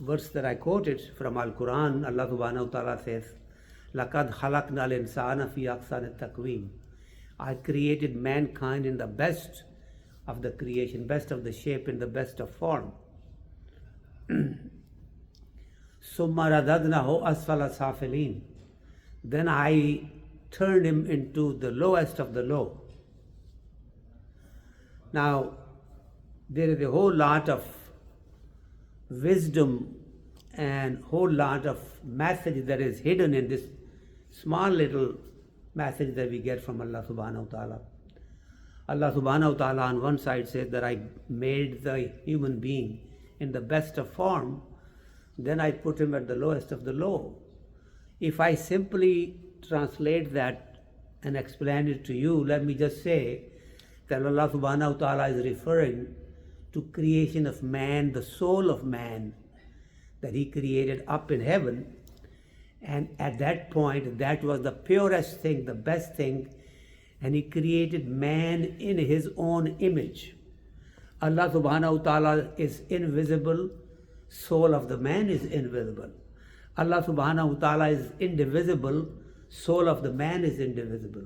verse that I quoted from Al-Quran, Allah subhanahu wa ta'ala says, لَقَدْ خَلَقْنَا الْإِنسَانَ فِي أَحْسَنِ التَّقْوِيمِ. I created mankind in the best of the creation, best of the shape, in the best of form. ثُمَّ رَدَدْنَهُ أَسْفَلَ سَافِلِينَ. Then I turned him into the lowest of the low. Now, there is a whole lot of wisdom and whole lot of message that is hidden in this small little message that we get from Allah subhanahu wa ta'ala. Allah subhanahu wa ta'ala on one side says that I made the human being in the best of form, then I put him at the lowest of the low. If I simply translate that and explain it to you, let me just say that Allah subhanahu wa ta'ala is referring to creation of man, the soul of man that he created up in heaven. And at that point, that was the purest thing, the best thing, and he created man in his own image. Allah subhanahu wa ta'ala is invisible, soul of the man is invisible. Allah subhanahu wa ta'ala is indivisible, soul of the man is indivisible.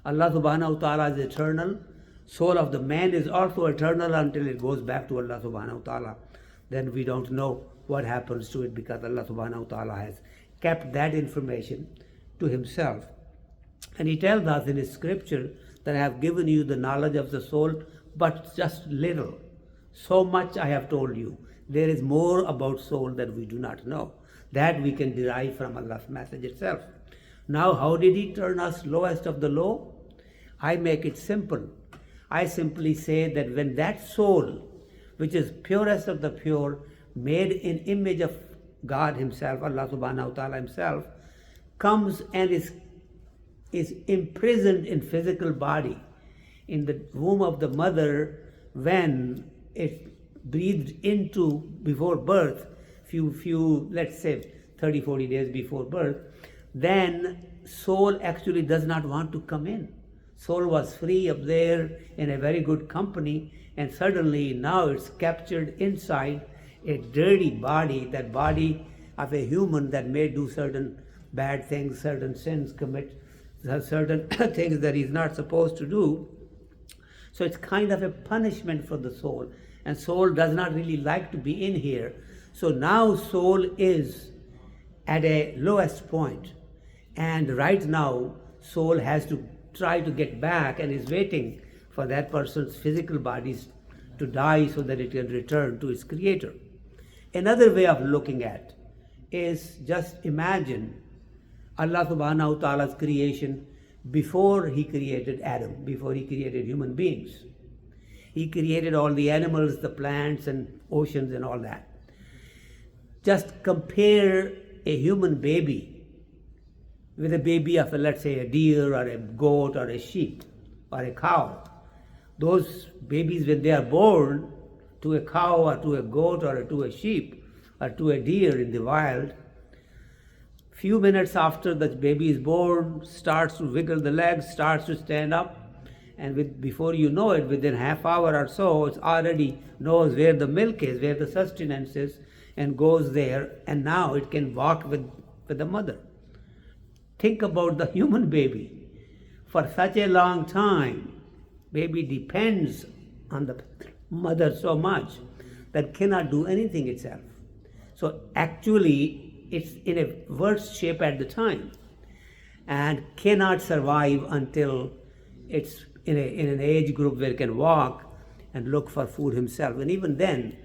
Allah subhanahu wa ta'ala is eternal, soul of the man is also eternal until it goes back to Allah subhanahu wa ta'ala. Then we don't know what happens to it, because Allah subhanahu wa ta'ala has kept that information to himself. And he tells us in his scripture that I have given you the knowledge of the soul, but just little. So much I have told you. There is more about soul that we do not know. That we can derive from Allah's message itself. Now, how did he turn us lowest of the low? I make it simple. I simply say that when that soul, which is purest of the pure, made in image of God himself, Allah subhanahu wa ta'ala himself, comes and is imprisoned in physical body in the womb of the mother, when it breathed into before birth, few let's say 30-40 days before birth, then soul actually does not want to come in. Soul was free up there in a very good company, and suddenly now it's captured inside a dirty body, that body of a human that may do certain bad things, certain sins, commit certain things that he's not supposed to do. So it's kind of a punishment for the soul, and soul does not really like to be in here. So now soul is at a lowest point, and right now soul has to try to get back and is waiting for that person's physical bodies to die so that it can return to its creator. Another way of looking at is, just imagine Allah subhanahu wa ta'ala's creation before he created Adam, before he created human beings. He created all the animals, the plants and oceans and all that. Just compare a human baby with a baby of, let's say, a deer or a goat or a sheep or a cow. Those babies, when they are born to a cow or to a goat or to a sheep or to a deer in the wild, few minutes after the baby is born, starts to wiggle the legs, starts to stand up, and before you know it, within half hour or so, it already knows where the milk is, where the sustenance is, and goes there, and now it can walk with the mother. Think about the human baby. For such a long time, baby depends on the mother so much that cannot do anything itself. So actually, it's in a worse shape at the time and cannot survive until it's in an age group where it can walk and look for food himself. And even then,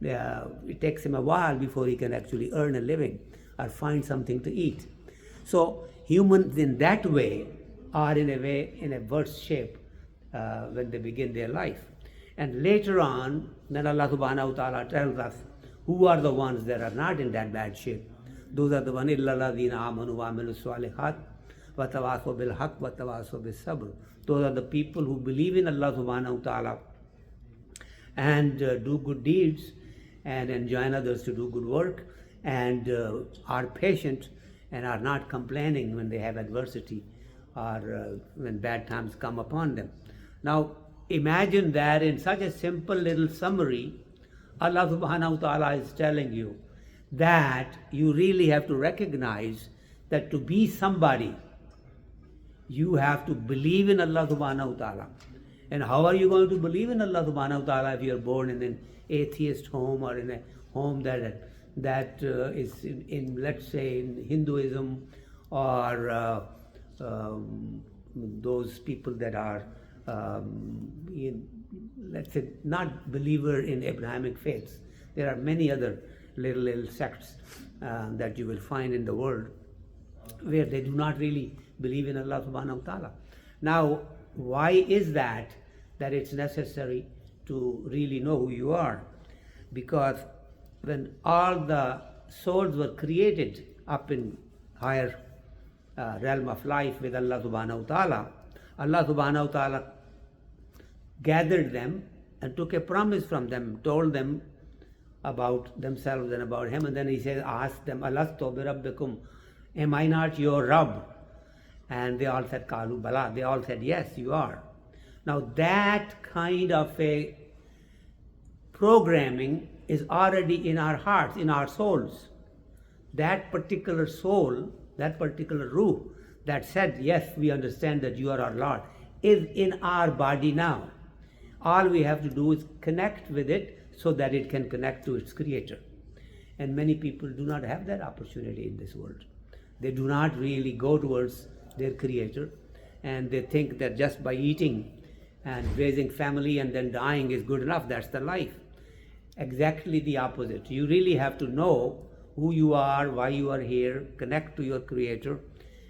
it takes him a while before he can actually earn a living or find something to eat. So humans in that way are in a worse shape when they begin their life. And later on, then Allah subhanahu wa ta'ala tells us who are the ones that are not in that bad shape. Those are the ones, إِلَّا الَّذِينَ آمَنُوا وَعَمِلُوا الصَّالِحَاتِ وَتَوَاصَوْا بِالْحَقِّ وَتَوَاصَوْا بِالصَّبْرِ. Those are the people who believe in Allah subhanahu wa ta'ala and do good deeds and enjoin others to do good work, and are patient and are not complaining when they have adversity or when bad times come upon them. Now imagine that in such a simple little summary, Allah subhanahu wa ta'ala is telling you that you really have to recognize that to be somebody, you have to believe in Allah subhanahu wa ta'ala. And how are you going to believe in Allah subhanahu wa ta'ala if you are born in an atheist home or in a home that is in, let's say, in Hinduism or those people that are, let's say, not believer in Abrahamic faiths. There are many other little sects that you will find in the world where they do not really believe in Allah subhanahu wa ta'ala. Now, why is that it's necessary to really know who you are? Because when all the souls were created up in higher realm of life with Allah subhanahu wa ta'ala, Allah subhanahu wa ta'ala gathered them and took a promise from them, told them about themselves and about Him, and then He said, ask them, Alastu bi rabbikum, am I not your Rabb? And they all said, Kalu bala. They all said, yes, you are. Now that kind of a programming is already in our hearts, in our souls. That particular soul, that particular ruh that said, yes, we understand that you are our Lord, is in our body now. All we have to do is connect with it so that it can connect to its creator. And many people do not have that opportunity in this world. They do not really go towards their creator, and they think that just by eating and raising family and then dying is good enough. That's the life. Exactly the opposite. You really have to know who you are, why you are here, connect to your creator,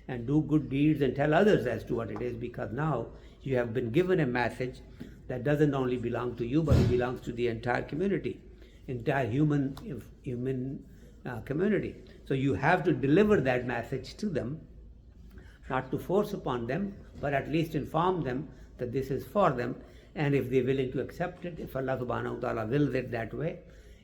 and do good deeds and tell others as to what it is, because now you have been given a message that doesn't only belong to you, but it belongs to the entire community, entire human community. So you have to deliver that message to them, not to force upon them, but at least inform them that this is for them, and if they're willing to accept it, if Allah subhanahu wa ta'ala wills it that way,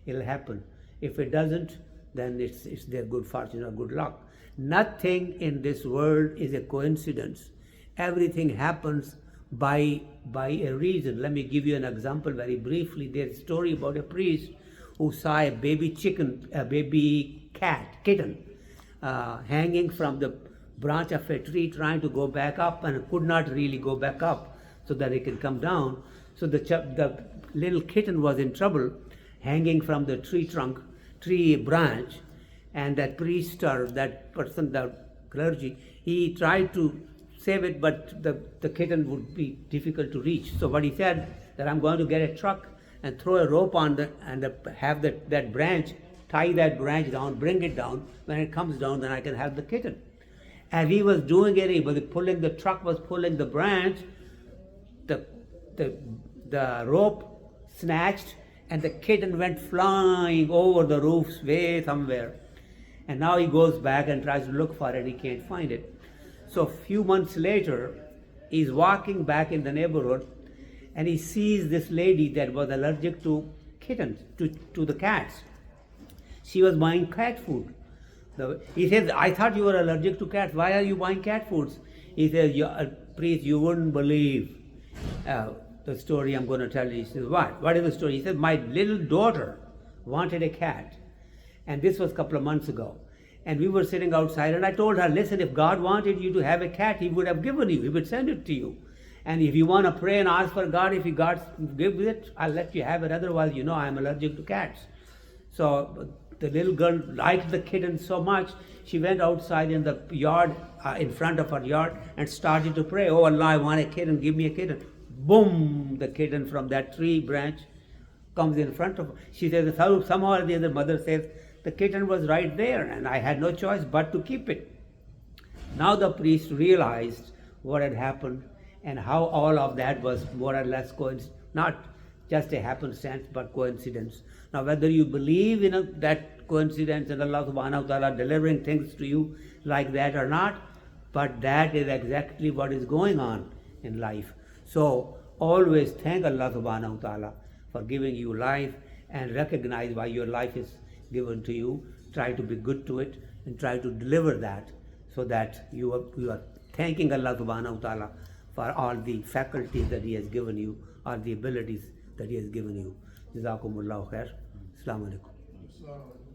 it'll happen. If it doesn't, then it's their good fortune or good luck. Nothing in this world is a coincidence. Everything happens by a reason. Let me give you an example very briefly. There's a story about a priest who saw a baby kitten, hanging from the branch of a tree, trying to go back up, and could not really go back up so that it can come down. So the little kitten was in trouble, hanging from the tree branch, and that priest or that person, the clergy, he tried to save it, but the kitten would be difficult to reach. So what he said, that I'm going to get a truck and throw a rope on have that branch, tie that branch down, bring it down. When it comes down, then I can help the kitten. As he was doing it, the truck was pulling the branch, the rope snatched, and the kitten went flying over the roofs way somewhere. And now he goes back and tries to look for it, he can't find it. So a few months later, he's walking back in the neighborhood, and he sees this lady that was allergic to kittens, to the cats. She was buying cat food. He says, I thought you were allergic to cats. Why are you buying cat foods? He says, priest, you wouldn't believe the story I'm going to tell you. He says, what? What is the story? He says, my little daughter wanted a cat. And this was a couple of months ago. And we were sitting outside, and I told her, listen, if God wanted you to have a cat, He would have given you. He would send it to you. And if you want to pray and ask for God, if God gives it, I'll let you have it. Otherwise, you know I'm allergic to cats. So the little girl liked the kitten so much, she went outside in the yard, in front of her yard, and started to pray. Oh Allah, I want a kitten, give me a kitten. Boom, the kitten from that tree branch comes in front of her. She says, somehow or the other, mother says, the kitten was right there, and I had no choice but to keep it. Now the priest realized what had happened, and how all of that was more or less not just a happenstance, but coincidence. Now whether you believe in that coincidence and Allah subhanahu wa ta'ala delivering things to you like that or not, but that is exactly what is going on in life. So always thank Allah subhanahu wa ta'ala for giving you life, and recognize why your life is given to you. Try to be good to it, and try to deliver that, so that you are thanking Allah subhanahu wa ta'ala for all the faculties that He has given you, all the abilities that He has given you. Jazakumullahu khair. Assalamu alaikum. Assalamu alaikum.